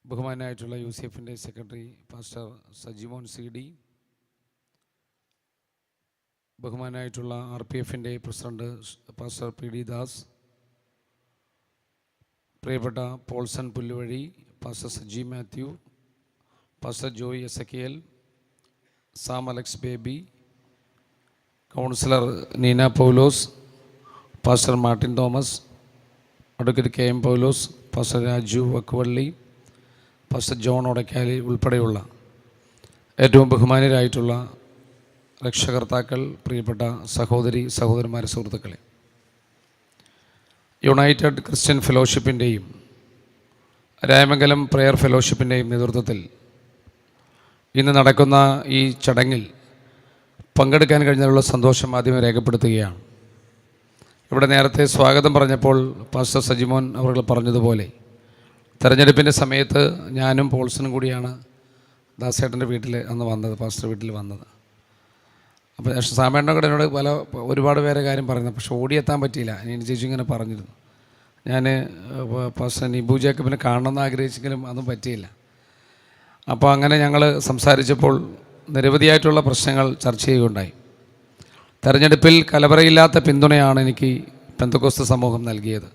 ബഹുമാനായിട്ടുള്ള യൂസിഎഫിൻ്റെ secretary pastor Sajimon CD, ബഹുമാനായിട്ടുള്ള RPF-ൻ്റെ പ്രസിഡന്റ് പാസ്റ്റർ പി.ഡി. ദാസ്, പ്രിയപ്പെട്ട Paulson Pulluvazhi, pastor Saji Mathew, pastor Joy Ezekiel, Sam Alex Baby, councillor Neena Paulose, pastor Martin Thomas, advocate KM Paulose, pastor Raju Vakkuvalli, pastor John Odakkali ഉൾപ്പെടെയുള്ള ഏറ്റവും ബഹുമാനരായിട്ടുള്ള രക്ഷകർത്താക്കൾ, പ്രിയപ്പെട്ട സഹോദരന്മാരെ, സുഹൃത്തുക്കളെ, യുണൈറ്റഡ് ക്രിസ്ത്യൻ ഫെലോഷിപ്പിൻ്റെയും രായമംഗലം പ്രെയർ ഫെലോഷിപ്പിൻ്റെയും നേതൃത്വത്തിൽ ഇന്ന് നടക്കുന്ന ഈ ചടങ്ങിൽ പങ്കെടുക്കാൻ കഴിഞ്ഞതിലുള്ള സന്തോഷം ആദ്യമേ രേഖപ്പെടുത്തുകയാണ്. ഇവിടെ നേരത്തെ സ്വാഗതം പറഞ്ഞപ്പോൾ പാസ്റ്റർ സജിമോൻ അവർ പറഞ്ഞതുപോലെ തെരഞ്ഞെടുപ്പിൻ്റെ സമയത്ത് ഞാനും പോൾസനും കൂടിയാണ് ദാസേട്ടൻ്റെ വീട്ടിൽ അന്ന് വന്നത്, പാസ്റ്റർ വീട്ടിൽ വന്നത്. അപ്പോൾ സാമേട്ടൻ്റെ കൂടെ എന്നോട് ഒരുപാട് പേരെ കാര്യം പറയുന്നത്, പക്ഷെ ഓടിയെത്താൻ പറ്റിയില്ല. ഇനി ചേച്ചി ഇങ്ങനെ പറഞ്ഞിരുന്നു, ഞാൻ പാസ്റ്റർ നിബു ജേക്കബിനെ കാണണമെന്ന് ആഗ്രഹിച്ചെങ്കിലും അതും പറ്റിയില്ല. അപ്പോൾ അങ്ങനെ ഞങ്ങൾ സംസാരിച്ചപ്പോൾ നിരവധിയായിട്ടുള്ള പ്രശ്നങ്ങൾ ചർച്ച ചെയ്യുകയുണ്ടായി. തെരഞ്ഞെടുപ്പിൽ കലവറയില്ലാത്ത പിന്തുണയാണ് എനിക്ക് പെന്തക്കോസ്ത് സമൂഹം നൽകിയത്.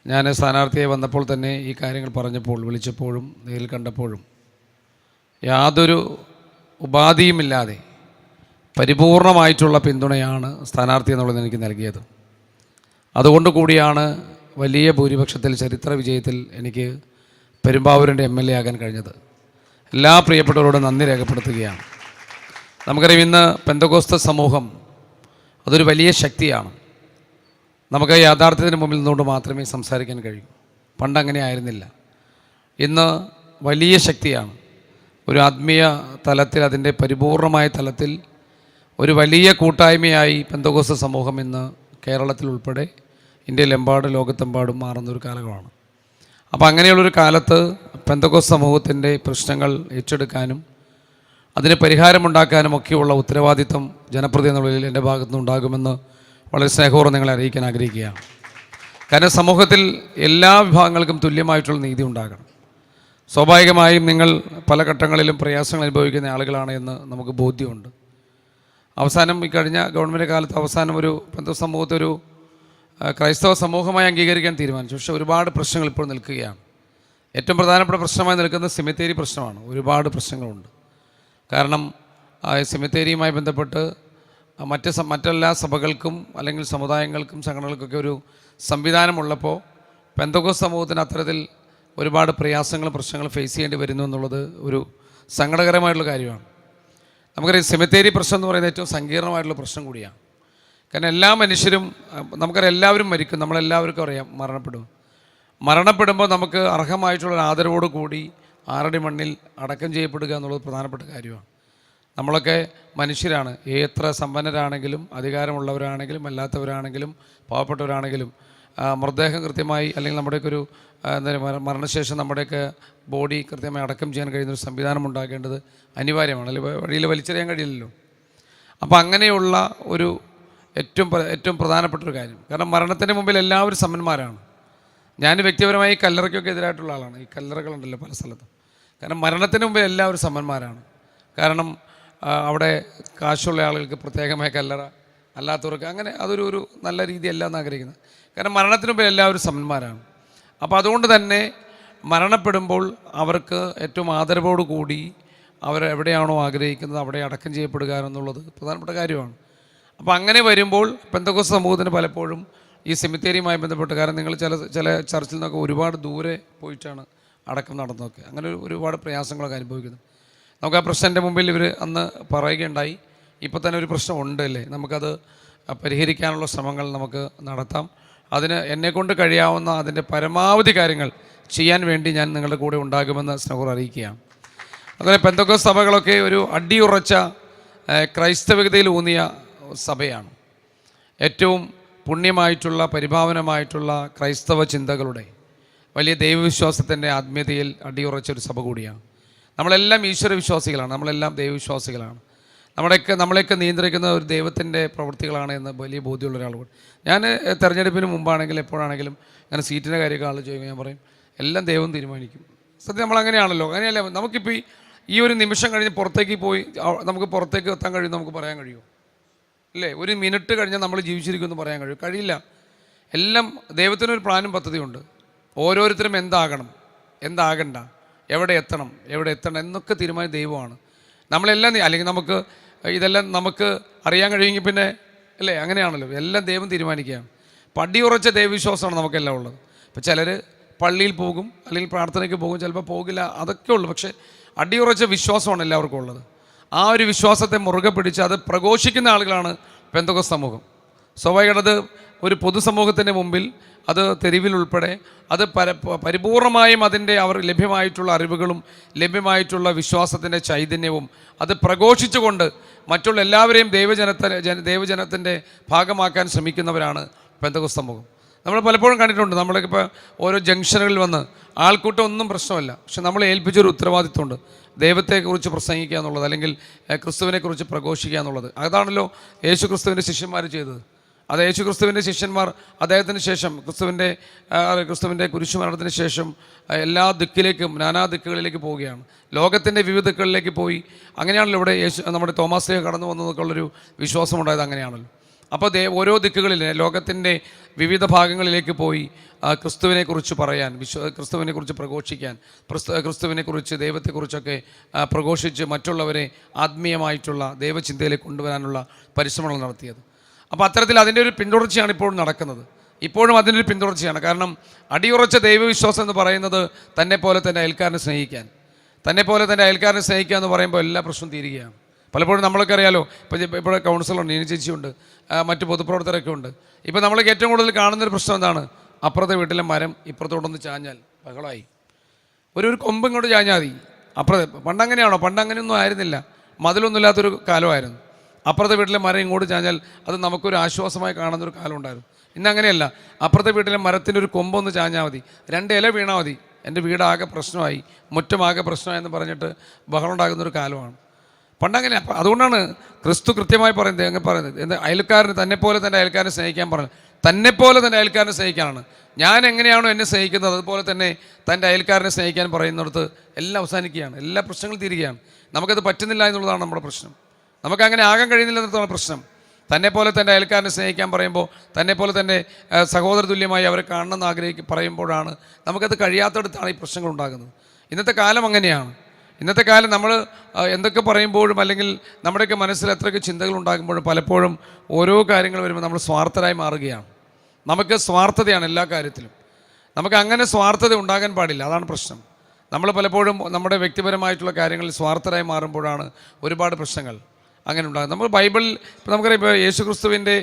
ഞാൻ സ്ഥാനാർത്ഥിയായി വന്നപ്പോൾ തന്നെ ഈ കാര്യങ്ങൾ പറഞ്ഞപ്പോൾ, വിളിച്ചപ്പോഴും നേരിൽ കണ്ടപ്പോഴും യാതൊരു ഉപാധിയുമില്ലാതെ പരിപൂർണമായിട്ടുള്ള പിന്തുണയാണ് സ്ഥാനാർത്ഥി എന്നുള്ളത് എനിക്ക് നൽകിയത്. അതുകൊണ്ട് കൂടിയാണ് വലിയ ഭൂരിപക്ഷത്തിൽ, ചരിത്ര വിജയത്തിൽ എനിക്ക് പെരുമ്പാവൂരിൻ്റെ MLA ആകാൻ കഴിഞ്ഞത്. എല്ലാ പ്രിയപ്പെട്ടവരോടും നന്ദി രേഖപ്പെടുത്തുകയാണ്. നമുക്കറിയാം, ഇന്ന് പെന്തക്കോസ്ത് സമൂഹം അതൊരു വലിയ ശക്തിയാണ്. നമുക്ക് യാഥാർത്ഥ്യത്തിന് മുമ്പിൽ നിന്നുകൊണ്ട് മാത്രമേ സംസാരിക്കാൻ കഴിയൂ. പണ്ടങ്ങനെ ആയിരുന്നില്ല. ഇന്ന് വലിയ ശക്തിയാണ്. ഒരു ആത്മീയ തലത്തിൽ, അതിൻ്റെ പരിപൂർണമായ തലത്തിൽ ഒരു വലിയ കൂട്ടായ്മയായി പെന്തക്കോസ്ത് സമൂഹം ഇന്ന് കേരളത്തിൽ ഉൾപ്പെടെ ഇന്ത്യയിലെമ്പാടും ലോകത്തെമ്പാടും മാറുന്നൊരു കാലമാണ്. അപ്പോൾ അങ്ങനെയുള്ളൊരു കാലത്ത് പെന്തക്കോസ്ത് സമൂഹത്തിൻ്റെ പ്രശ്നങ്ങൾ ഏറ്റെടുക്കാനും അതിന് പരിഹാരമുണ്ടാക്കാനും ഒക്കെയുള്ള ഉത്തരവാദിത്വം ജനപ്രതിനിധി എന്നുള്ളതിൽ എൻ്റെ ഭാഗത്തുനിന്ന് ഉണ്ടാകുമെന്ന് വളരെ സ്നേഹപൂർവ്വം നിങ്ങളെ അറിയിക്കാൻ ആഗ്രഹിക്കുകയാണ്. കാരണം സമൂഹത്തിൽ എല്ലാ വിഭാഗങ്ങൾക്കും തുല്യമായിട്ടുള്ള നീതി ഉണ്ടാകണം. സ്വാഭാവികമായും നിങ്ങൾ പല ഘട്ടങ്ങളിലും പ്രയാസങ്ങൾ അനുഭവിക്കുന്ന ആളുകളാണ് എന്ന് നമുക്ക് ബോധ്യമുണ്ട്. അവസാനം ഈ കഴിഞ്ഞ ഗവൺമെൻറ് കാലത്ത് അവസാനം ഒരു പെന്തക്കോസ്ത് സമൂഹത്തെ ഒരു ക്രൈസ്തവ സമൂഹമായി അംഗീകരിക്കാൻ തീരുമാനിച്ചു. പക്ഷേ ഒരുപാട് പ്രശ്നങ്ങൾ ഇപ്പോൾ നിൽക്കുകയാണ്. ഏറ്റവും പ്രധാനപ്പെട്ട പ്രശ്നമായി നിൽക്കുന്നത് സെമിത്തേരി പ്രശ്നമാണ്. ഒരുപാട് പ്രശ്നങ്ങളുണ്ട്. കാരണം സെമിത്തേരിയുമായി ബന്ധപ്പെട്ട് മറ്റെല്ലാ സഭകൾക്കും അല്ലെങ്കിൽ സമുദായങ്ങൾക്കും സംഘടനകൾക്കൊക്കെ ഒരു സംവിധാനമുള്ളപ്പോൾ പെന്തക്കോസ്ത് സമൂഹത്തിന് അത്തരത്തിൽ ഒരുപാട് പ്രയാസങ്ങളും പ്രശ്നങ്ങളും ഫേസ് ചെയ്യേണ്ടി വരുന്നു എന്നുള്ളത് ഒരു സങ്കടകരമായിട്ടുള്ള കാര്യമാണ്. നമുക്കറിയാം, സെമിത്തേരി പ്രശ്നം എന്ന് പറയുന്നത് ഏറ്റവും സങ്കീർണമായിട്ടുള്ള പ്രശ്നം കൂടിയാണ്. കാരണം എല്ലാ മനുഷ്യരും, നമുക്കറിയാം, എല്ലാവരും മരിക്കും, നമ്മളെല്ലാവർക്കും അറിയാം മരണപ്പെടുമ്പോൾ നമുക്ക് അർഹമായിട്ടുള്ള ആദരവോട് കൂടി ആറടി മണ്ണിൽ അടക്കം ചെയ്യപ്പെടുക എന്നുള്ളത് പ്രധാനപ്പെട്ട കാര്യമാണ്. നമ്മളൊക്കെ മനുഷ്യരാണ്. എത്ര സമ്പന്നരാണെങ്കിലും അധികാരമുള്ളവരാണെങ്കിലും അല്ലാത്തവരാണെങ്കിലും പാവപ്പെട്ടവരാണെങ്കിലും മൃതദേഹം കൃത്യമായി, അല്ലെങ്കിൽ നമ്മുടെയൊക്കെ ഒരു മരണശേഷം നമ്മുടെയൊക്കെ ബോഡി കൃത്യമായി അടക്കം ചെയ്യാൻ കഴിയുന്നൊരു സംവിധാനം ഉണ്ടാക്കേണ്ടത് അനിവാര്യമാണ്. അല്ലെങ്കിൽ വഴിയിൽ വലിച്ചെറിയാൻ കഴിയില്ലല്ലോ. അപ്പോൾ അങ്ങനെയുള്ള ഒരു ഏറ്റവും പ്രധാനപ്പെട്ടൊരു കാര്യം. കാരണം മരണത്തിന് മുമ്പിൽ എല്ലാവരും സമന്മാരാണ്. ഞാൻ വ്യക്തിപരമായി ഈ കല്ലറയ്ക്കൊക്കെ എതിരായിട്ടുള്ള ആളാണ്. ഈ കല്ലറകളുണ്ടല്ലോ പല സ്ഥലത്തും. കാരണം മരണത്തിന് മുമ്പിൽ എല്ലാവരും സമന്മാരാണ്. കാരണം അവിടെ കാശുള്ള ആളുകൾക്ക് പ്രത്യേകമായ കല്ലറ, അല്ലാത്തവർക്ക് അങ്ങനെ അതൊരു നല്ല രീതിയല്ല എന്ന് ആഗ്രഹിക്കുന്നത്. കാരണം മരണത്തിന് മുമ്പിൽ എല്ലാവരും സമന്മാരാണ്. അപ്പോൾ അതുകൊണ്ട് തന്നെ മരണപ്പെടുമ്പോൾ അവർക്ക് ഏറ്റവും ആദരവോടു കൂടി അവരെവിടെയാണോ ആഗ്രഹിക്കുന്നത് അവിടെ അടക്കം ചെയ്യപ്പെടുക എന്നുള്ളത് പ്രധാനപ്പെട്ട കാര്യമാണ്. അപ്പോൾ അങ്ങനെ വരുമ്പോൾ പെന്തക്കോസ്ത് സമൂഹത്തിന് പലപ്പോഴും ഈ സെമിത്തേരിയുമായി ബന്ധപ്പെട്ട്, കാരണം നിങ്ങൾ ചില ചർച്ചിൽ നിന്നൊക്കെ ഒരുപാട് ദൂരെ പോയിട്ടാണ് അടക്കം നടന്നതൊക്കെ, അങ്ങനെ ഒരുപാട് പ്രയാസങ്ങളൊക്കെ അനുഭവിക്കുന്നു. നമുക്ക് ആ പ്രശ്നത്തിൻ്റെ മുമ്പിൽ ഇവർ അന്ന് പറയുകയുണ്ടായി. ഇപ്പോൾ തന്നെ ഒരു പ്രശ്നം ഉണ്ടല്ലേ, നമുക്കത് പരിഹരിക്കാനുള്ള ശ്രമങ്ങൾ നമുക്ക് നടത്താം. അതിന് എന്നെക്കൊണ്ട് കഴിയാവുന്ന അതിൻ്റെ പരമാവധി കാര്യങ്ങൾ ചെയ്യാൻ വേണ്ടി ഞാൻ നിങ്ങളുടെ കൂടെ ഉണ്ടാകുമെന്ന് സ്നേഹം അറിയിക്കുകയാണ്. അതുപോലെ പെന്തക്കോസ്ത് സഭകളൊക്കെ ഒരു അടിയുറച്ച ക്രൈസ്തവികതയിൽ ഊന്നിയ സഭയാണ്. ഏറ്റവും പുണ്യമായിട്ടുള്ള പരിഭാവനമായിട്ടുള്ള ക്രൈസ്തവ ചിന്തകളുടെ വലിയ ദൈവവിശ്വാസത്തിൻ്റെ ആത്മീയതയിൽ അടിയുറച്ചൊരു സഭ കൂടിയാണ്. നമ്മളെല്ലാം ഈശ്വരവിശ്വാസികളാണ്, നമ്മളെല്ലാം ദൈവവിശ്വാസികളാണ്. നമ്മളെയൊക്കെ നിയന്ത്രിക്കുന്ന ഒരു ദൈവത്തിൻ്റെ പ്രവൃത്തികളാണ് എന്ന് വലിയ ബോധ്യമുള്ള ഒരാളോട്. ഞാൻ തെരഞ്ഞെടുപ്പിന് മുമ്പാണെങ്കിലും എപ്പോഴാണെങ്കിലും അങ്ങനെ സീറ്റിൻ്റെ കാര്യമൊക്കെ ആൾ ചോദിക്കുമ്പോൾ ഞാൻ പറയും, എല്ലാം ദൈവം തീരുമാനിക്കും. സത്യം നമ്മൾ അങ്ങനെയാണല്ലോ. അങ്ങനെയല്ല, നമുക്കിപ്പോൾ ഈ ഒരു നിമിഷം കഴിഞ്ഞ് പുറത്തേക്ക് പോയി നമുക്ക് പുറത്തേക്ക് എത്താൻ കഴിയും നമുക്ക് പറയാൻ കഴിയുമോ? ഇല്ലേ? ഒരു മിനിറ്റ് കഴിഞ്ഞാൽ നമ്മൾ ജീവിച്ചിരിക്കുമെന്ന് പറയാൻ കഴിയില്ല. എല്ലാം ദൈവത്തിനൊരു പ്ലാനും പദ്ധതിയുണ്ട്. ഓരോരുത്തരും എന്താകണം, എന്താകണ്ട, എവിടെ എത്തണം എന്നൊക്കെ തീരുമാനം ദൈവമാണ്. നമ്മളെല്ലാം അല്ലെങ്കിൽ നമുക്ക് ഇതെല്ലാം നമുക്ക് അറിയാൻ കഴിയുമെങ്കിൽ പിന്നെ അല്ലേ, അങ്ങനെയാണല്ലോ, എല്ലാം ദൈവം തീരുമാനിക്കുകയാണ്. അപ്പം അടിയുറച്ച ദൈവവിശ്വാസമാണ് നമുക്കെല്ലാം ഉള്ളത്. ഇപ്പം ചിലർ പള്ളിയിൽ പോകും, അല്ലെങ്കിൽ പ്രാർത്ഥനയ്ക്ക് പോകും, ചിലപ്പോൾ പോകില്ല, അതൊക്കെ ഉള്ളു. പക്ഷേ അടിയുറച്ച വിശ്വാസമാണ് എല്ലാവർക്കും ഉള്ളത്. ആ ഒരു വിശ്വാസത്തെ മുറുകെ പിടിച്ച് അത് പ്രഘോഷിക്കുന്ന ആളുകളാണ് പെന്തക്കോസ്ത് സമൂഹം. സ്വാഭാവികമായിട്ട് അത് ഒരു പൊതുസമൂഹത്തിൻ്റെ മുമ്പിൽ, അത് തെരുവിൽ ഉൾപ്പെടെ, അത് പരിപൂർണമായും അതിൻ്റെ അവർ ലഭ്യമായിട്ടുള്ള അറിവുകളും ലഭ്യമായിട്ടുള്ള വിശ്വാസത്തിൻ്റെ ചൈതന്യവും അത് പ്രഘോഷിച്ചുകൊണ്ട് മറ്റുള്ള എല്ലാവരെയും ദൈവജനത്തിൻ്റെ ഭാഗമാക്കാൻ ശ്രമിക്കുന്നവരാണ് പെന്തക്കോസ്ത് സമൂഹം. നമ്മൾ പലപ്പോഴും കണ്ടിട്ടുണ്ട്. നമ്മളിപ്പോൾ ഓരോ ജംഗ്ഷനുകളിൽ വന്ന് ആൾക്കൂട്ടം ഒന്നും പ്രശ്നമല്ല, പക്ഷെ നമ്മളെ ഏൽപ്പിച്ചൊരു ഉത്തരവാദിത്വമുണ്ട്, ദൈവത്തെക്കുറിച്ച് പ്രസംഗിക്കുക എന്നുള്ളത്, അല്ലെങ്കിൽ ക്രിസ്തുവിനെക്കുറിച്ച് പ്രഘോഷിക്കുക എന്നുള്ളത്. അതാണല്ലോ യേശു ക്രിസ്തുവിൻ്റെ ശിഷ്യന്മാർ ചെയ്തത്. അത് യേശു ക്രിസ്തുവിൻ്റെ ശിഷ്യന്മാർ അദ്ദേഹത്തിന് ശേഷം ക്രിസ്തുവിൻ്റെ കുരിശുമരണത്തിന് ശേഷം എല്ലാ ദിക്കിലേക്കും, നാനാ ദിക്കുകളിലേക്ക് പോവുകയാണ്. ലോകത്തിൻ്റെ വിവിധ ദിക്കുകളിലേക്ക് പോയി. അങ്ങനെയാണല്ലോ ഇവിടെ നമ്മുടെ തോമാസ് കടന്നു വന്നതൊക്കെ ഉള്ളൊരു വിശ്വാസമുണ്ടായത്. അങ്ങനെയാണല്ലോ. അപ്പോൾ ഓരോ ദിക്കുകളിൽ ലോകത്തിൻ്റെ വിവിധ ഭാഗങ്ങളിലേക്ക് പോയി ക്രിസ്തുവിനെക്കുറിച്ച് പറയാൻ, ക്രിസ്തുവിനെക്കുറിച്ച് പ്രഘോഷിക്കാൻ, ക്രിസ്തുവിനെക്കുറിച്ച് ദൈവത്തെക്കുറിച്ചൊക്കെ പ്രഘോഷിച്ച് മറ്റുള്ളവരെ ആത്മീയമായിട്ടുള്ള ദൈവചിന്തയിലേക്ക് കൊണ്ടുവരാനുള്ള പരിശ്രമങ്ങൾ നടത്തിയത്. അപ്പോൾ അത്തരത്തിൽ അതിൻ്റെ ഒരു പിന്തുടർച്ചയാണ് ഇപ്പോഴും നടക്കുന്നത്. ഇപ്പോഴും അതിൻ്റെ ഒരു പിന്തുടർച്ചയാണ്. കാരണം അടിയുറച്ച ദൈവവിശ്വാസം എന്ന് പറയുന്നത് തന്നെപ്പോലെ തന്നെ അയൽക്കാരനെ സ്നേഹിക്കാൻ, എന്ന് പറയുമ്പോൾ എല്ലാ പ്രശ്നവും തീരുകയാണ്. പലപ്പോഴും നമ്മളൊക്കെ അറിയാലോ, ഇപ്പോൾ കൗൺസിലുണ്ട്, നീന ചേച്ചിയുണ്ട്, മറ്റ് പൊതുപ്രവർത്തകരൊക്കെ ഉണ്ട്. ഇപ്പോൾ നമ്മളൊക്കെ ഏറ്റവും കൂടുതൽ കാണുന്നൊരു പ്രശ്നം എന്താണ്? അപ്പുറത്തെ വീട്ടിലെ മരം ഇപ്പുറത്തോട്ടൊന്ന് ചാഞ്ഞാൽ ബഹളമായി. ഒരു കൊമ്പ് ഇങ്ങോട്ട് ചാഞ്ഞാൽ മതി. പണ്ടങ്ങനെയാണോ? പണ്ടങ്ങനെയൊന്നും ആയിരുന്നില്ല, മതിലൊന്നുമില്ലാത്തൊരു കാലമായിരുന്നു. അപ്പുറത്തെ വീട്ടിലെ മരം ഇങ്ങോട്ട് ചാഞ്ഞാൽ അത് നമുക്കൊരു ആശ്വാസമായി കാണുന്നൊരു കാലം ഉണ്ടായിരുന്നു. ഇന്നങ്ങനെയല്ല. അപ്പുറത്തെ വീട്ടിലെ മരത്തിൻ്റെ ഒരു കൊമ്പൊന്ന് ചാഞ്ഞാൽ മതി, 2 ഇല വീണാൽ മതി, എൻ്റെ വീടാകെ പ്രശ്നമായി, മുറ്റമാകെ പ്രശ്നമായെന്ന് പറഞ്ഞിട്ട് ബഹളം ഉണ്ടാകുന്നൊരു കാലമാണ് പണ്ടങ്ങനെ. അതുകൊണ്ടാണ് ക്രിസ്തു കൃത്യമായി പറയുന്നത് അയൽക്കാരന് തന്നെപ്പോലെ തന്നെ അയൽക്കാരനെ സ്നേഹിക്കാൻ പറഞ്ഞു. തന്നെപ്പോലെ തന്നെ അയൽക്കാരനെ സ്നേഹിക്കാനാണ്. ഞാൻ എങ്ങനെയാണോ എന്നെ സ്നേഹിക്കുന്നത് അതുപോലെ തന്നെ തൻ്റെ അയൽക്കാരനെ സ്നേഹിക്കാൻ പറയുന്നിടത്ത് എല്ലാം അവസാനിക്കുകയാണ്, എല്ലാ പ്രശ്നങ്ങളും തീരുകയാണ്. നമുക്കത് പറ്റുന്നില്ല എന്നുള്ളതാണ് നമ്മുടെ പ്രശ്നം. നമുക്കങ്ങനെ ആകാൻ കഴിയുന്നില്ല എന്നതാണ് പ്രശ്നം. തന്നെപ്പോലെ തന്നെ അയൽക്കാരനെ സ്നേഹിക്കാൻ പറയുമ്പോൾ, തന്നെപ്പോലെ തന്നെ സഹോദര തുല്യമായി അവരെ കാണണമെന്ന് പറയുമ്പോഴാണ് നമുക്കത് കഴിയാത്തടത്താണ് ഈ പ്രശ്നങ്ങൾ ഉണ്ടാകുന്നത്. ഇന്നത്തെ കാലം അങ്ങനെയാണ്. ഇന്നത്തെ കാലം നമ്മൾ എന്തൊക്കെ പറയുമ്പോഴും, അല്ലെങ്കിൽ നമ്മുടെയൊക്കെ മനസ്സിൽ എത്രയൊക്കെ ചിന്തകൾ ഉണ്ടാകുമ്പോഴും, പലപ്പോഴും ഓരോ കാര്യങ്ങൾ വരുമ്പോൾ നമ്മൾ സ്വാർത്ഥരായി മാറുകയാണ്. നമുക്ക് സ്വാർത്ഥതയാണ് എല്ലാ കാര്യത്തിലും. നമുക്ക് അങ്ങനെ സ്വാർത്ഥത ഉണ്ടാകാൻ പാടില്ല, അതാണ് പ്രശ്നം. നമ്മൾ പലപ്പോഴും നമ്മുടെ വ്യക്തിപരമായിട്ടുള്ള കാര്യങ്ങളിൽ സ്വാർത്ഥരായി മാറുമ്പോഴാണ് ഒരുപാട് പ്രശ്നങ്ങൾ അങ്ങനെ ഉണ്ടാകും. നമ്മൾ ബൈബിളിൽ ഇപ്പോൾ നമുക്കറിയാം, ഇപ്പോൾ യേശു ക്രിസ്തുവിൻ്റെ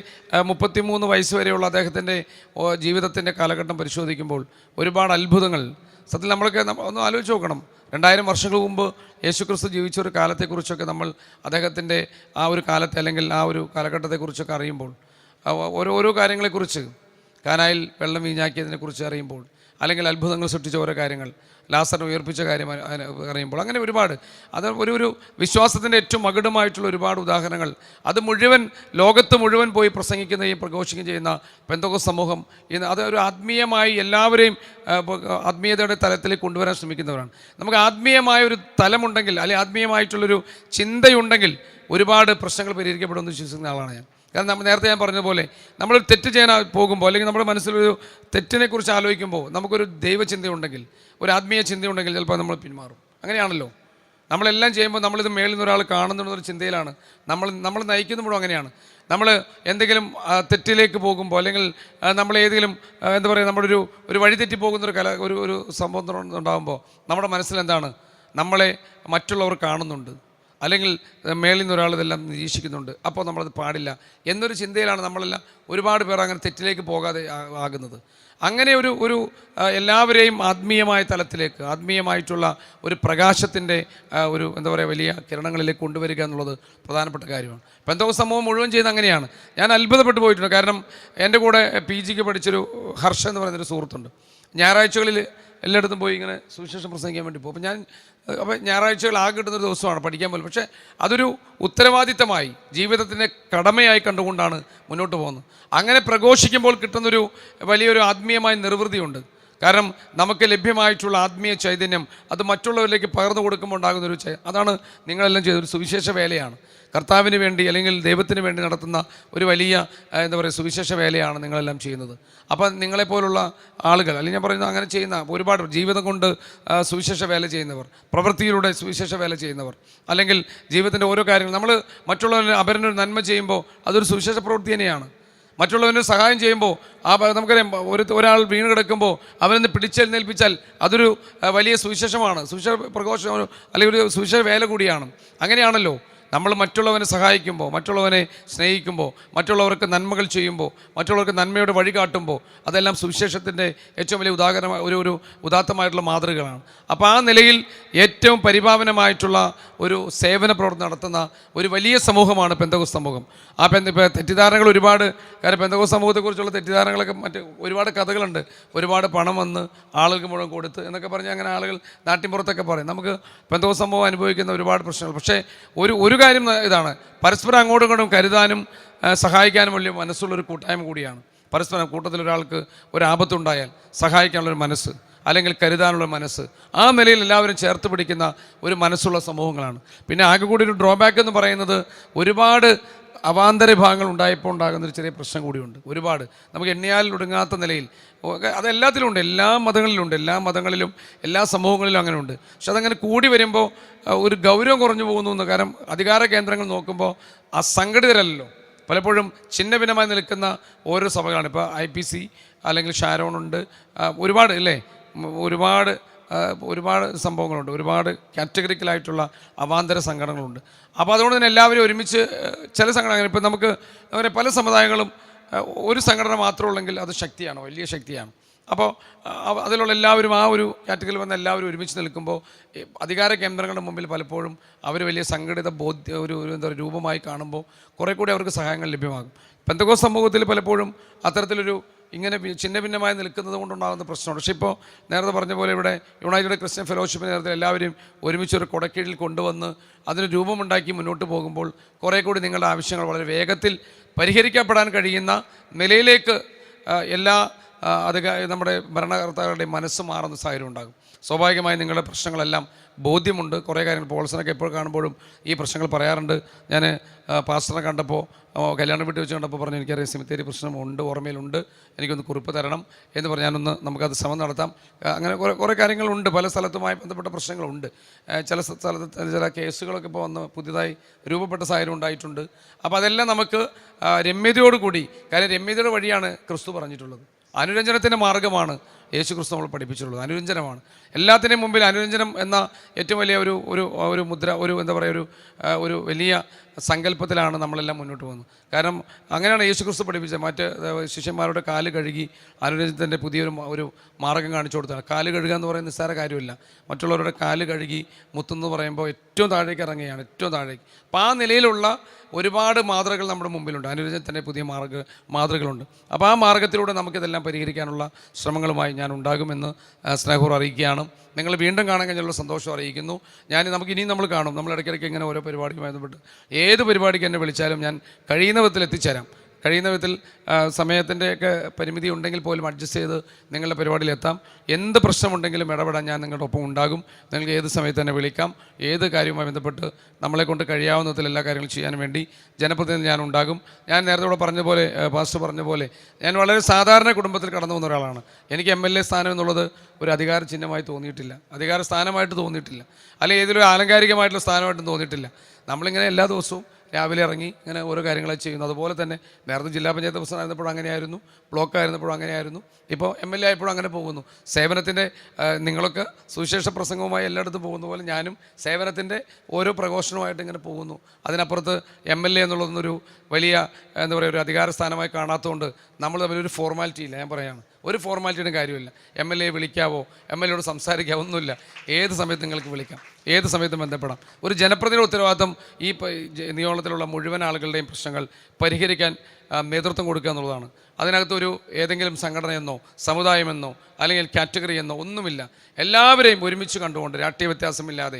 33 വയസ്സ് വരെയുള്ള അദ്ദേഹത്തിൻ്റെ ജീവിതത്തിൻ്റെ കാലഘട്ടം പരിശോധിക്കുമ്പോൾ ഒരുപാട് അത്ഭുതങ്ങൾ. സത്യത്തിൽ നമ്മളൊക്കെ ഒന്ന് ആലോചിച്ച് നോക്കണം. 2000 വർഷങ്ങൾക്ക് മുമ്പ് യേശു ക്രിസ്തു ജീവിച്ച ഒരു കാലത്തെക്കുറിച്ചൊക്കെ നമ്മൾ അദ്ദേഹത്തിൻ്റെ ആ ഒരു കാലത്തെ, അല്ലെങ്കിൽ ആ ഒരു കാലഘട്ടത്തെക്കുറിച്ചൊക്കെ അറിയുമ്പോൾ, ഓരോ കാര്യങ്ങളെക്കുറിച്ച്, കാനായിൽ വെള്ളം വീഞ്ഞാക്കിയതിനെക്കുറിച്ച് അറിയുമ്പോൾ, അല്ലെങ്കിൽ അത്ഭുതങ്ങൾ സൃഷ്ടിച്ച ഓരോ കാര്യങ്ങൾ, ലാസറിനെ ഉയർപ്പിച്ച കാര്യം അറിയുമ്പോൾ, അങ്ങനെ ഒരുപാട്, അത് ഒരു വിശ്വാസത്തിൻ്റെ ഏറ്റവും മകുടമായിട്ടുള്ള ഒരുപാട് ഉദാഹരണങ്ങൾ. അത് മുഴുവൻ ലോകത്ത് മുഴുവൻ പോയി പ്രസംഗിക്കുകയും പ്രഘോഷിക്കുകയും ചെയ്യുന്ന പെന്തക്കോസ്ത് സമൂഹം ഇന്ന് അത് ഒരു ആത്മീയമായി എല്ലാവരെയും ആത്മീയതയുടെ തലത്തിലേക്ക് കൊണ്ടുവരാൻ ശ്രമിക്കുന്നവരാണ്. നമുക്ക് ആത്മീയമായ ഒരു തലമുണ്ടെങ്കിൽ, അല്ലെങ്കിൽ ആത്മീയമായിട്ടുള്ളൊരു ചിന്തയുണ്ടെങ്കിൽ ഒരുപാട് പ്രശ്നങ്ങൾ പരിഹരിക്കപ്പെടുമെന്ന് വിശ്വസിക്കുന്ന ആളാണ് ഞാൻ. കാരണം നേരത്തെ ഞാൻ പറഞ്ഞതുപോലെ, നമ്മൾ തെറ്റ് ചെയ്യാൻ പോകുമ്പോൾ, അല്ലെങ്കിൽ നമ്മുടെ മനസ്സിലൊരു തെറ്റിനെക്കുറിച്ച് ആലോചിക്കുമ്പോൾ നമുക്കൊരു ദൈവചിന്തയുണ്ടെങ്കിൽ, ഒരു ആത്മീയ ചിന്തയുണ്ടെങ്കിൽ ചിലപ്പോൾ നമ്മൾ പിന്മാറും. അങ്ങനെയാണല്ലോ. നമ്മളെല്ലാം ചെയ്യുമ്പോൾ നമ്മളിത് മേളിൽ നിന്ന് ഒരാൾ കാണുന്നുള്ളൊരു ചിന്തയിലാണ് നമ്മൾ നയിക്കുമ്പോഴും അങ്ങനെയാണ്. നമ്മൾ എന്തെങ്കിലും തെറ്റിലേക്ക് പോകുമ്പോൾ, അല്ലെങ്കിൽ നമ്മൾ ഏതെങ്കിലും എന്താ പറയുക, നമ്മളൊരു വഴിതെറ്റി പോകുന്നൊരു ഒരു സംഭവം ഉണ്ടാകുമ്പോൾ നമ്മുടെ മനസ്സിലെന്താണ്? നമ്മളെ മറ്റുള്ളവർ കാണുന്നുണ്ട്, അല്ലെങ്കിൽ മേളിൽ നിന്ന് ഒരാൾ ഇതെല്ലാം നിരീക്ഷിക്കുന്നുണ്ട്, അപ്പോൾ നമ്മളത് പാടില്ല എന്നൊരു ചിന്തയിലാണ് നമ്മളെല്ലാം ഒരുപാട് പേർ അങ്ങനെ തെറ്റിലേക്ക് പോകാതെ ആകുന്നത്. അങ്ങനെ ഒരു എല്ലാവരെയും ആത്മീയമായ തലത്തിലേക്ക്, ആത്മീയമായിട്ടുള്ള ഒരു പ്രകാശത്തിൻ്റെ ഒരു എന്താ പറയുക, വലിയ കിരണങ്ങളിലേക്ക് കൊണ്ടുവരിക എന്നുള്ളത് പ്രധാനപ്പെട്ട കാര്യമാണ്. പെന്തക്കോസ്ത് സമൂഹം മുഴുവൻ ചെയ്യുന്നത് അങ്ങനെയാണ്. ഞാൻ അത്ഭുതപ്പെട്ടു പോയിട്ടുണ്ട്. കാരണം എൻ്റെ കൂടെ PGക്ക് പഠിച്ചൊരു ഹർഷ എന്ന് പറയുന്നൊരു സുഹൃത്തുണ്ട്. ഞായറാഴ്ചകളിൽ എല്ലായിടത്തും പോയി ഇങ്ങനെ സുവിശേഷം പ്രസംഗിക്കാൻ വേണ്ടി പോകും. അപ്പോൾ ഞായറാഴ്ചകൾ ആകെ കിട്ടുന്നൊരു ദിവസമാണ് പഠിക്കാൻ പോലും. പക്ഷേ അതൊരു ഉത്തരവാദിത്തമായി, ജീവിതത്തിൻ്റെ കടമയായി കണ്ടുകൊണ്ടാണ് മുന്നോട്ട് പോകുന്നത്. അങ്ങനെ പ്രഘോഷിക്കുമ്പോൾ കിട്ടുന്നൊരു വലിയൊരു ആത്മീയമായ നിർവൃതിയുണ്ട്. കാരണം നമുക്ക് ലഭ്യമായിട്ടുള്ള ആത്മീയ ചൈതന്യം അത് മറ്റുള്ളവരിലേക്ക് പകർന്നു കൊടുക്കുമ്പോൾ ഉണ്ടാകുന്നൊരു അതാണ് നിങ്ങളെല്ലാം ചെയ്തൊരു സുവിശേഷ വേലയാണ്. കർത്താവിന് വേണ്ടി അല്ലെങ്കിൽ ദൈവത്തിന് വേണ്ടി നടത്തുന്ന ഒരു വലിയ എന്താ പറയുക സുവിശേഷ വേലയാണ് നിങ്ങളെല്ലാം ചെയ്യുന്നത്. അപ്പം നിങ്ങളെപ്പോലുള്ള ആളുകൾ, അല്ലെങ്കിൽ ഞാൻ പറയുന്നത് അങ്ങനെ ചെയ്യുന്ന ഒരുപാട് ജീവിതം കൊണ്ട് സുവിശേഷ വേല ചെയ്യുന്നവർ, പ്രവൃത്തിയിലൂടെ സുവിശേഷ വേല ചെയ്യുന്നവർ, അല്ലെങ്കിൽ ജീവിതത്തിൻ്റെ ഓരോ കാര്യങ്ങൾ നമ്മൾ മറ്റുള്ളവരിന് അപരനൊരു നന്മ ചെയ്യുമ്പോൾ അതൊരു സുവിശേഷ പ്രവൃത്തി തന്നെയാണ്. മറ്റുള്ളവന് സഹായം ചെയ്യുമ്പോൾ നമുക്കറിയാം, ഒരാൾ വീണ് കിടക്കുമ്പോൾ അവനൊന്ന് പിടിച്ചെഴുന്നേൽപ്പിച്ചാൽ അതൊരു വലിയ സുവിശേഷമാണ്, സുവിശേഷ പ്രഘോഷം, അല്ലെങ്കിൽ ഒരു സുവിശേഷ വേല കൂടിയാണ്. അങ്ങനെയാണല്ലോ നമ്മൾ മറ്റുള്ളവനെ സഹായിക്കുമ്പോൾ, മറ്റുള്ളവനെ സ്നേഹിക്കുമ്പോൾ, മറ്റുള്ളവർക്ക് നന്മകൾ ചെയ്യുമ്പോൾ, മറ്റുള്ളവർക്ക് നന്മയുടെ വഴി കാട്ടുമ്പോൾ അതെല്ലാം സുവിശേഷത്തിൻ്റെ ഏറ്റവും വലിയ ഒരു ഉദാത്തമായിട്ടുള്ള മാതൃകകളാണ്. അപ്പോൾ ആ നിലയിൽ ഏറ്റവും പരിപാവനമായിട്ടുള്ള ഒരു സേവന പ്രവർത്തനം നടത്തുന്ന ഒരു വലിയ സമൂഹമാണ് പെന്തക്കോസ്ത് സമൂഹം. ഇപ്പോൾ തെറ്റിദ്ധാരണകൾ ഒരുപാട്, കാരണം പെന്തക്കോസ്ത് സമൂഹത്തെക്കുറിച്ചുള്ള തെറ്റിദ്ധാരണകളൊക്കെ ഒരുപാട് കഥകളുണ്ട്. ഒരുപാട് പണം വന്ന് ആളുകൾക്ക് മുഴുവൻ കൊടുത്ത് എന്നൊക്കെ പറഞ്ഞ് അങ്ങനെ ആളുകൾ നാട്ടിൻപുറത്തൊക്കെ പറയും. നമുക്ക് പെന്തക്കോസ്ത് സമൂഹം അനുഭവിക്കുന്ന ഒരുപാട് പ്രശ്നങ്ങൾ. പക്ഷേ ഒരു കാര്യം ഇതാണ്, പരസ്പരം അങ്ങോട്ടും ഇങ്ങോട്ടും കരുതാനും സഹായിക്കാനും വലിയ മനസ്സുള്ളൊരു കൂട്ടായ്മ കൂടിയാണ്. പരസ്പരം കൂട്ടത്തിലൊരാൾക്ക് ഒരു ആപത്തുണ്ടായാൽ സഹായിക്കാനുള്ളൊരു മനസ്സ്, അല്ലെങ്കിൽ കരുതാനുള്ള മനസ്സ്, ആ നിലയിൽ എല്ലാവരും ചേർത്ത് പിടിക്കുന്ന ഒരു മനസ്സുള്ള സമൂഹങ്ങളാണ്. പിന്നെ ആകെ കൂടി ഒരു ഡ്രോബാക്ക് എന്ന് പറയുന്നത് ഒരുപാട് അവാന്തര ഭാഗങ്ങൾ ഉണ്ടായപ്പോൾ ഉണ്ടാകുന്നൊരു ചെറിയ പ്രശ്നം കൂടിയുണ്ട്. ഒരുപാട് നമുക്ക് എണ്ണിയാൽ ഒടുങ്ങാത്ത നിലയിൽ അതെല്ലാത്തിലും ഉണ്ട്, എല്ലാ മതങ്ങളിലുണ്ട്, എല്ലാ മതങ്ങളിലും എല്ലാ സമൂഹങ്ങളിലും അങ്ങനെ ഉണ്ട്. പക്ഷെ അതങ്ങനെ കൂടി വരുമ്പോൾ ഒരു ഗൗരവം കുറഞ്ഞു പോകുന്നു. കാരണം അധികാര കേന്ദ്രങ്ങൾ നോക്കുമ്പോൾ അസംഘടിതരല്ലോ, പലപ്പോഴും ഛിന്ന ഭിന്നമായി നിൽക്കുന്ന ഓരോ സഭകളാണ്. ഇപ്പോൾ IPC അല്ലെങ്കിൽ ഷാരോണുണ്ട്, ഒരുപാട് അല്ലേ, ഒരുപാട് സംഭവങ്ങളുണ്ട്, ഒരുപാട് കാറ്റഗറിക്കലായിട്ടുള്ള അവാന്തര സംഘടനകളുണ്ട്. അപ്പോൾ അതുകൊണ്ട് തന്നെ എല്ലാവരും ഒരുമിച്ച് ചില സംഘടനകൾ, ഇപ്പോൾ നമുക്ക് അങ്ങനെ പല സമുദായങ്ങളും ഒരു സംഘടന മാത്രമുള്ളെങ്കിൽ അത് ശക്തിയാണ്, വലിയ ശക്തിയാണ്. അപ്പോൾ അതിലുള്ള എല്ലാവരും ആ ഒരു കാറ്റഗറിയിൽ വന്ന എല്ലാവരും ഒരുമിച്ച് നിൽക്കുമ്പോൾ അധികാര കേന്ദ്രങ്ങളുടെ മുമ്പിൽ പലപ്പോഴും അവർ വലിയ സംഘടിത ഒരു എന്താ പറയുക രൂപമായി കാണുമ്പോൾ കുറേ കൂടി അവർക്ക് സഹായങ്ങൾ ലഭ്യമാകും. പെന്തക്കോസ്ത് സമൂഹത്തിൽ പലപ്പോഴും അത്തരത്തിലൊരു ഇങ്ങനെ ഛിന്ന ഭിന്നമായി നിൽക്കുന്നത് കൊണ്ടുണ്ടാകുന്ന പ്രശ്നമാണ്. പക്ഷേ ഇപ്പോൾ നേരത്തെ പറഞ്ഞ പോലെ ഇവിടെ യുണൈറ്റഡ് ക്രിസ്ത്യൻ ഫെലോഷിപ്പ് നേരത്തെ എല്ലാവരും ഒരുമിച്ചൊരു കുടക്കീഴിൽ കൊണ്ടുവന്ന് അതിന് രൂപമുണ്ടാക്കി മുന്നോട്ട് പോകുമ്പോൾ കുറേ കൂടി നിങ്ങളുടെ ആവശ്യങ്ങൾ വളരെ വേഗത്തിൽ പരിഹരിക്കപ്പെടാൻ കഴിയുന്ന നിലയിലേക്ക് എല്ലാ നമ്മുടെ ഭരണകർത്താക്കളുടെ മനസ്സ് മാറുന്ന സാഹചര്യം ഉണ്ടാകും. സ്വാഭാവികമായി നിങ്ങളുടെ പ്രശ്നങ്ങളെല്ലാം ബോധ്യമുണ്ട്. കുറേ കാര്യങ്ങൾ പോൾസനൊക്കെ എപ്പോൾ കാണുമ്പോഴും ഈ പ്രശ്നങ്ങൾ പറയാറുണ്ട്. ഞാൻ പാസ്റ്ററിനെ കണ്ടപ്പോൾ, കല്യാണം വീട്ടിൽ വെച്ച് കണ്ടപ്പോൾ പറഞ്ഞു, എനിക്കറിയാം സെമിത്തേരി പ്രശ്നമുണ്ട്, ഓർമ്മയിലുണ്ട്, എനിക്കൊന്ന് കുറിപ്പ് തരണം എന്ന് പറഞ്ഞാൽ നമുക്കത് ശ്രമം നടത്താം. അങ്ങനെ കുറേ കാര്യങ്ങളുണ്ട്, പല സ്ഥലത്തുമായി ബന്ധപ്പെട്ട പ്രശ്നങ്ങളുണ്ട്. ചില സ്ഥലത്ത് ചില കേസുകളൊക്കെ ഇപ്പോൾ വന്ന് പുതിയതായി രൂപപ്പെട്ട സാഹചര്യം ഉണ്ടായിട്ടുണ്ട്. അപ്പോൾ അതെല്ലാം നമുക്ക് രമ്യതയോടുകൂടി, കാര്യം രമ്യതയുടെ വഴിയാണ് ക്രിസ്തു പറഞ്ഞിട്ടുള്ളത്. അനുരഞ്ജനത്തിൻ്റെ മാർഗ്ഗമാണ് യേശു ക്രിസ്തു നമ്മൾ പഠിപ്പിച്ചിട്ടുള്ളത്. അനുരഞ്ജനമാണ് എല്ലാത്തിൻ്റെയും മുമ്പിൽ. അനുരഞ്ജനം എന്ന ഏറ്റവും വലിയ ഒരു മുദ്ര, എന്താ പറയുക, ഒരു വലിയ സങ്കല്പത്തിലാണ് നമ്മളെല്ലാം മുന്നോട്ട് പോകുന്നത്. കാരണം അങ്ങനെയാണ് യേശു ക്രിസ്തു പഠിപ്പിച്ചത്. മറ്റ് ശിഷ്യന്മാരുടെ കാല് കഴുകി അനുരഞ്ജനത്തിൻ്റെ പുതിയൊരു മാർഗ്ഗം കാണിച്ചു കൊടുത്താണ്. കാല് കഴുകുക എന്ന് പറയുന്നത് നിസ്സാര കാര്യമില്ല. മറ്റുള്ളവരുടെ കാല് കഴുകി മുത്തെന്ന് പറയുമ്പോൾ ഏറ്റവും താഴേക്ക് ഇറങ്ങുകയാണ്, ഏറ്റവും താഴേക്ക്. അപ്പോൾ ആ നിലയിലുള്ള ഒരുപാട് മാതൃകകൾ നമ്മുടെ മുമ്പിലുണ്ട്. അനുരഞ്ജനത്തിൻ്റെ പുതിയ മാതൃകകളുണ്ട്. അപ്പോൾ ആ മാർഗ്ഗത്തിലൂടെ നമുക്കിതെല്ലാം പരിഹരിക്കാനുള്ള ശ്രമങ്ങളുമായി ഞാൻ ഉണ്ടാകുമെന്ന് സ്നേഹപൂർവ്വം അറിയിക്കുകയാണ്. നിങ്ങൾ വീണ്ടും കാണാൻ കഴിഞ്ഞുള്ള സന്തോഷം അറിയിക്കുന്നു. ഇനിയും നമ്മൾ കാണും. നമ്മൾ ഇടയ്ക്കിടയ്ക്ക് ഇങ്ങനെ ഓരോ പരിപാടിയുമായി ബന്ധപ്പെട്ട് ഏത് പരിപാടിക്ക് എന്നെ വിളിച്ചാലും ഞാൻ കഴിയുന്ന വിധത്തിൽ എത്തിച്ചേരാം. കഴിയുന്ന വിധത്തിൽ സമയത്തിൻ്റെയൊക്കെ പരിമിതി ഉണ്ടെങ്കിൽ പോലും അഡ്ജസ്റ്റ് ചെയ്ത് നിങ്ങളുടെ പരിപാടിയിൽ എത്താം. എന്ത് പ്രശ്നമുണ്ടെങ്കിലും ഇടപെടാൻ ഞാൻ നിങ്ങളുടെ ഒപ്പം ഉണ്ടാകും. നിങ്ങൾക്ക് ഏത് സമയത്ത് തന്നെ വിളിക്കാം. ഏത് കാര്യവുമായി ബന്ധപ്പെട്ട് നമ്മളെക്കൊണ്ട് കഴിയാവുന്ന വിധത്തിൽ എല്ലാ കാര്യങ്ങളും ചെയ്യാൻ വേണ്ടി ജനപ്രതിനിധി ഞാൻ ഉണ്ടാകും. ഞാൻ നേരത്തെ ഇവിടെ പറഞ്ഞ പോലെ, പാസ്റ്റർ പറഞ്ഞ പോലെ, ഞാൻ വളരെ സാധാരണ കുടുംബത്തിൽ കടന്നു വന്ന ഒരാളാണ്. എനിക്ക് MLA സ്ഥാനം എന്നുള്ളത് ഒരു അധികാര ചിഹ്നമായി തോന്നിയിട്ടില്ല, അധികാര സ്ഥാനമായിട്ട് തോന്നിയിട്ടില്ല, അല്ലെങ്കിൽ ഏതൊരു ആലങ്കാരികമായിട്ടുള്ള സ്ഥാനമായിട്ടും തോന്നിയിട്ടില്ല. നമ്മളിങ്ങനെ എല്ലാ ദിവസവും രാവിലെ ഇറങ്ങി ഇങ്ങനെ ഓരോ കാര്യങ്ങളെ ചെയ്യുന്നു. അതുപോലെ തന്നെ നേരത്തെ ജില്ലാ പഞ്ചായത്ത് പ്രസിഡന്റ് ആയിരുന്നപ്പോഴും അങ്ങനെയായിരുന്നു, ബ്ലോക്ക് ആയിരുന്നപ്പോഴും അങ്ങനെയായിരുന്നു, ഇപ്പോൾ MLA ആയപ്പോഴും അങ്ങനെ പോകുന്നു. സേവനത്തിൻ്റെ നിങ്ങളൊക്കെ സുവിശേഷ പ്രസംഗവുമായി എല്ലായിടത്തും പോകുന്ന പോലെ ഞാനും സേവനത്തിൻ്റെ ഓരോ പ്രഘോഷണമായിട്ട് ഇങ്ങനെ പോകുന്നു. അതിനപ്പുറത്ത് MLA എന്നുള്ളതൊന്നൊരു വലിയ എന്താ പറയുക ഒരു അധികാര സ്ഥാനമായി കാണാത്തതുകൊണ്ട് നമ്മൾ തമ്മിലൊരു ഫോർമാലിറ്റി ഇല്ല. ഞാൻ പറയുകയാണ്, ഒരു ഫോർമാലിറ്റിയുടെ കാര്യമില്ല. MLA വിളിക്കാവോ, MLA സംസാരിക്കാവോ, ഒന്നുമില്ല. ഏത് സമയത്ത് നിങ്ങൾക്ക് വിളിക്കാം, ഏത് സമയത്തും ബന്ധപ്പെടാം. ഒരു ജനപ്രതിനിധിയുടെ ഉത്തരവാദിത്വം ഈ നിയോളത്തിലുള്ള മുഴുവൻ ആളുകളുടെയും പ്രശ്നങ്ങൾ പരിഹരിക്കാൻ നേതൃത്വം കൊടുക്കുക എന്നുള്ളതാണ്. അതിനകത്തൊരു ഏതെങ്കിലും സംഘടനയെന്നോ സമുദായമെന്നോ അല്ലെങ്കിൽ കാറ്റഗറി എന്നോ ഒന്നുമില്ല. എല്ലാവരെയും ഒരുമിച്ച് കണ്ടുകൊണ്ട് രാഷ്ട്രീയ വ്യത്യാസമില്ലാതെ,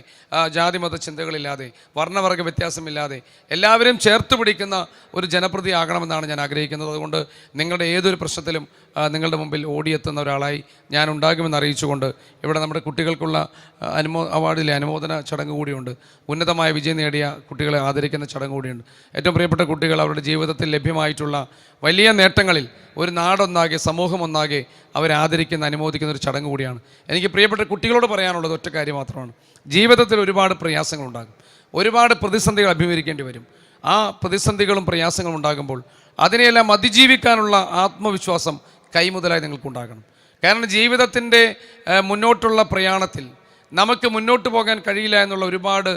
ജാതിമത ചിന്തകളില്ലാതെ, വർണ്ണവർഗ വ്യത്യാസമില്ലാതെ എല്ലാവരെയും ചേർത്ത് പിടിക്കുന്ന ഒരു ജനപ്രതി ആകണമെന്നാണ് ഞാൻ ആഗ്രഹിക്കുന്നത്. അതുകൊണ്ട് നിങ്ങളുടെ ഏതൊരു പ്രശ്നത്തിലും നിങ്ങളുടെ മുമ്പിൽ ഓടിയെത്തുന്ന ഒരാളായി ഞാൻ ഉണ്ടാകുമെന്ന് അറിയിച്ചുകൊണ്ട് ഇവിടെ നമ്മുടെ കുട്ടികൾക്കുള്ള അവാർഡിലെ അനുമോദന ചടങ്ങ് കൂടിയുണ്ട്. ഉന്നതമായ വിജയം നേടിയ കുട്ടികളെ ആദരിക്കുന്ന ചടങ്ങ് കൂടിയുണ്ട്. ഏറ്റവും പ്രിയപ്പെട്ട കുട്ടികൾ അവരുടെ ജീവിതത്തിൽ ലഭ്യമായിട്ടുള്ള വലിയ നേട്ടങ്ങളിൽ ഒരു നാടൊന്നാകെ, സമൂഹം ഒന്നാകെ അവരെ ആദരിക്കുന്ന, അനുമോദിക്കുന്ന ഒരു ചടങ്ങ് കൂടിയാണ്. എനിക്ക് പ്രിയപ്പെട്ട കുട്ടികളോട് പറയാനുള്ളത് ഒറ്റ കാര്യം മാത്രമാണ്. ജീവിതത്തിൽ ഒരുപാട് പ്രയാസങ്ങളുണ്ടാകും, ഒരുപാട് പ്രതിസന്ധികൾ അഭിമുഖീകരിക്കേണ്ടി വരും. ആ പ്രതിസന്ധികളും പ്രയാസങ്ങളും ഉണ്ടാകുമ്പോൾ അതിനെയെല്ലാം അതിജീവിക്കാനുള്ള ആത്മവിശ്വാസം കൈമുതലായി നിങ്ങൾക്കുണ്ടാകണം. കാരണം ജീവിതത്തിൻ്റെ മുന്നോട്ടുള്ള പ്രയാണത്തിൽ നമുക്ക് മുന്നോട്ട് പോകാൻ കഴിയില്ല എന്നുള്ള ഒരുപാട്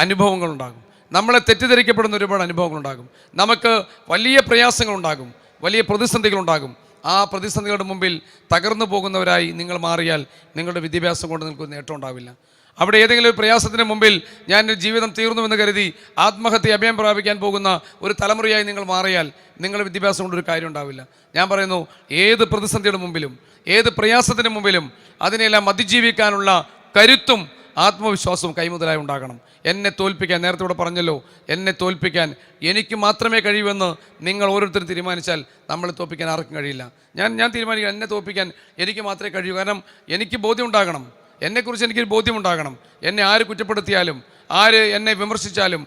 അനുഭവങ്ങളുണ്ടാകും. നമ്മളെ തെറ്റിദ്ധരിക്കപ്പെടുന്ന ഒരുപാട് അനുഭവങ്ങളുണ്ടാകും. നമുക്ക് വലിയ പ്രയാസങ്ങളുണ്ടാകും, വലിയ പ്രതിസന്ധികളുണ്ടാകും. ആ പ്രതിസന്ധികളുടെ മുമ്പിൽ തകർന്നു പോകുന്നവരായി നിങ്ങൾ മാറിയാൽ നിങ്ങളുടെ വിദ്യാഭ്യാസം കൊണ്ട് നിങ്ങൾക്ക് നേട്ടം ഉണ്ടാവില്ല. അവിടെ ഏതെങ്കിലും ഒരു പ്രയാസത്തിന് മുമ്പിൽ ഞാൻ ജീവിതം തീർന്നുവെന്ന് കരുതി ആത്മഹത്യ അഭയം പ്രാപിക്കാൻ പോകുന്ന ഒരു തലമുറയായി നിങ്ങൾ മാറിയാൽ നിങ്ങളുടെ വിദ്യാഭ്യാസം കൊണ്ടൊരു കാര്യം ഉണ്ടാവില്ല. ഞാൻ പറയുന്നു, ഏത് പ്രതിസന്ധിയുടെ മുമ്പിലും, ഏത് പ്രയാസത്തിന് മുമ്പിലും അതിനെല്ലാം അതിജീവിക്കാനുള്ള കരുത്തും ആത്മവിശ്വാസവും കൈമുതലായി ഉണ്ടാകണം. എന്നെ തോൽപ്പിക്കാൻ, നേരത്തെ ഇവിടെ പറഞ്ഞല്ലോ, എന്നെ തോൽപ്പിക്കാൻ എനിക്ക് മാത്രമേ കഴിയൂവെന്ന് നിങ്ങൾ ഓരോരുത്തരും തീരുമാനിച്ചാൽ നമ്മളെ തോൽപ്പിക്കാൻ ആർക്കും കഴിയില്ല. ഞാൻ തീരുമാനിക്കാം, എന്നെ തോൽപ്പിക്കാൻ എനിക്ക് മാത്രമേ കഴിയൂ. കാരണം എനിക്ക് ബോധ്യം ഉണ്ടാകണം, എന്നെക്കുറിച്ച് എനിക്കൊരു ബോധ്യമുണ്ടാകണം. എന്നെ ആര് കുറ്റപ്പെടുത്തിയാലും, ആര് എന്നെ വിമർശിച്ചാലും,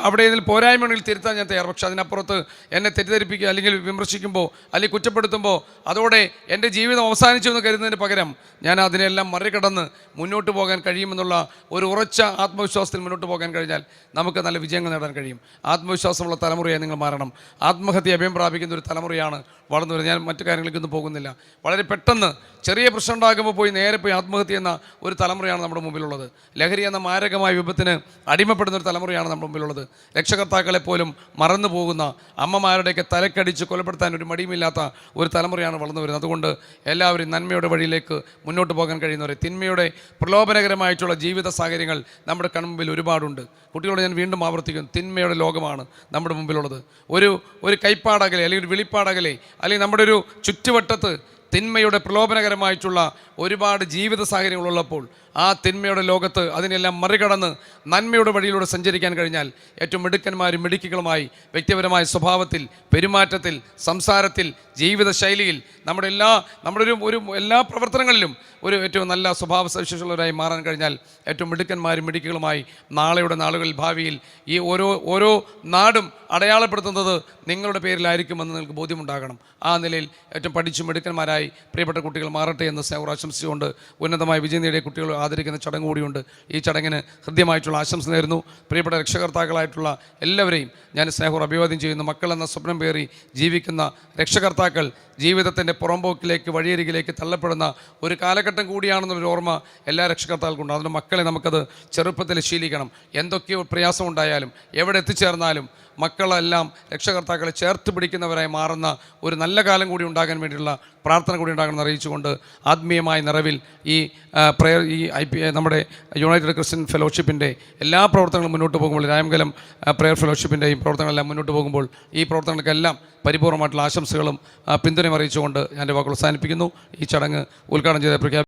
അവിടെ ഇതിൽ പോരായ്മകളിൽ തിരുത്താൻ ഞാൻ തയ്യാർ. പക്ഷെ അതിനപ്പുറത്ത് എന്നെ തെറ്റിദ്ധരിപ്പിക്കുക, അല്ലെങ്കിൽ വിമർശിക്കുമ്പോൾ, അല്ലെങ്കിൽ കുറ്റപ്പെടുത്തുമ്പോൾ അതോടെ എൻ്റെ ജീവിതം അവസാനിച്ചു എന്ന് കരുതുന്നതിന് പകരം ഞാൻ അതിനെല്ലാം മറികടന്ന് മുന്നോട്ട് പോകാൻ കഴിയുമെന്നുള്ള ഒരു ഉറച്ച ആത്മവിശ്വാസത്തിൽ മുന്നോട്ട് പോകാൻ കഴിഞ്ഞാൽ നമുക്ക് നല്ല വിജയങ്ങൾ നേടാൻ കഴിയും. ആത്മവിശ്വാസമുള്ള തലമുറയായി നിങ്ങൾ മാറണം. ആത്മഹത്യ അഭയം പ്രാപിക്കുന്ന ഒരു തലമുറയാണ് വളർന്നു വരുന്നത്. ഞാൻ മറ്റു കാര്യങ്ങളിലേക്കൊന്നും പോകുന്നില്ല. വളരെ പെട്ടെന്ന് ചെറിയ പ്രശ്നം ഉണ്ടാകുമ്പോൾ നേരെ പോയി ആത്മഹത്യ എന്ന ഒരു തലമുറയാണ് നമ്മുടെ മുമ്പിലുള്ളത്. ലഹരി എന്ന മാരകമായ വിപത്തിന് അടിമപ്പെടുന്ന ഒരു തലമുറയാണ് നമ്മുടെ മുമ്പിലുള്ളത്. രക്ഷകർത്താക്കളെ പോലും മറന്നു പോകുന്ന, അമ്മമാരുടെയൊക്കെ തലക്കടിച്ച് കൊലപ്പെടുത്താൻ ഒരു മടിയുമില്ലാത്ത ഒരു തലമുറയാണ് വളർന്നു വരുന്നത്. അതുകൊണ്ട് എല്ലാവരും നന്മയുടെ വഴിയിലേക്ക് മുന്നോട്ട് പോകാൻ കഴിയുന്നവരെ, തിന്മയുടെ പ്രലോഭനകരമായിട്ടുള്ള ജീവിത സാഹചര്യങ്ങൾ നമ്മുടെ കൺമുമ്പിൽ ഒരുപാടുണ്ട്. കുട്ടികളോട് ഞാൻ വീണ്ടും ആവർത്തിക്കുന്നു, തിന്മയുടെ ലോകമാണ് നമ്മുടെ മുമ്പിലുള്ളത്. ഒരു കൈപ്പാടകലെ, അല്ലെങ്കിൽ ഒരു വിളിപ്പാടകലെ, അല്ലെങ്കിൽ നമ്മുടെ ഒരു ചുറ്റുവട്ടത്ത് തിന്മയുടെ പ്രലോഭനകരമായിട്ടുള്ള ഒരുപാട് ജീവിത സാഹചര്യങ്ങളുള്ളപ്പോൾ ആ തിന്മയുടെ ലോകത്ത് അതിനെല്ലാം മറികടന്ന് നന്മയുടെ വഴിയിലൂടെ സഞ്ചരിക്കാൻ കഴിഞ്ഞാൽ ഏറ്റവും മിടുക്കന്മാരും മിടുക്കികളുമായി വ്യക്തിപരമായ സ്വഭാവത്തിൽ, പെരുമാറ്റത്തിൽ, സംസാരത്തിൽ, ജീവിതശൈലിയിൽ, നമ്മുടെ എല്ലാ പ്രവർത്തനങ്ങളിലും ഏറ്റവും നല്ല സ്വഭാവ സവിശേഷതയുള്ളവരായി മാറാൻ കഴിഞ്ഞാൽ ഏറ്റവും മിടുക്കന്മാരും മിടുക്കികളുമായി നാളെയുടെ നാളുകളിൽ, ഭാവിയിൽ ഈ ഓരോ നാടും അടയാളപ്പെടുത്തുന്നത് നിങ്ങളുടെ പേരിലായിരിക്കുമെന്ന് നിങ്ങൾക്ക് ബോധ്യമുണ്ടാകണം. ആ നിലയിൽ ഏറ്റവും പഠിച്ചു മിടുക്കന്മാരായി പ്രിയപ്പെട്ട കുട്ടികൾ മാറട്ടെ എന്ന് സ്നേഹം ആശംസിച്ചുകൊണ്ട് ഉന്നതമായ വിജയം നേടിയ കുട്ടികൾ ആദരിക്കുന്ന ചടങ്ങ് കൂടിയുണ്ട്. ഈ ചടങ്ങിന് ഹൃദ്യമായിട്ടുള്ള ആശംസ നേരുന്നു. പ്രിയപ്പെട്ട രക്ഷകർത്താക്കളായിട്ടുള്ള എല്ലാവരെയും ഞാൻ സ്നേഹം അഭിവാദ്യം ചെയ്യുന്നു. മക്കളെന്ന സ്വപ്നം പേറി ജീവിക്കുന്ന രക്ഷകർത്താക്കൾ ജീവിതത്തിൻ്റെ പുറമ്പോക്കിലേക്ക്, വഴിയരികിലേക്ക് തള്ളപ്പെടുന്ന ഒരു കാലഘട്ടം കൂടിയാണെന്നൊരു ഓർമ്മ എല്ലാ രക്ഷകർത്താക്കൾക്കുണ്ട്. അതുകൊണ്ട് മക്കളെ നമുക്കത് ചെറുപ്പത്തിൽ ശീലിക്കണം. എന്തൊക്കെയോ പ്രയാസമുണ്ടായാലും, എവിടെ എത്തിച്ചേർന്നാലും മക്കളെല്ലാം രക്ഷകർത്താക്കളെ ചേർത്ത് പിടിക്കുന്നവരായി മാറുന്ന ഒരു നല്ല കാലം കൂടി ഉണ്ടാകാൻ വേണ്ടിയുള്ള പ്രാർത്ഥന കൂടി ഉണ്ടാകണമെന്ന് അറിയിച്ചുകൊണ്ട് ആത്മീയമായ നിറവിൽ ഈ നമ്മുടെ യുണൈറ്റഡ് ക്രിസ്ത്യൻ ഫെലോഷിപ്പിൻ്റെ എല്ലാ പ്രവർത്തനങ്ങളും മുന്നോട്ട് പോകുമ്പോൾ, രാമംഗലം പ്രയർ ഫെലോഷിപ്പിൻ്റെയും പ്രവർത്തനങ്ങളെല്ലാം മുന്നോട്ട് പോകുമ്പോൾ ഈ പ്രവർത്തനങ്ങൾക്കെല്ലാം പരിപൂർണമായിട്ടുള്ള ആശംസകളും പിന്തുണയും അറിയിച്ചുകൊണ്ട് ഞാൻ എൻ്റെ വാക്കുകൾ അവസാനിപ്പിക്കുന്നു. ഈ ചടങ്ങ് ഉദ്ഘാടനം ചെയ്ത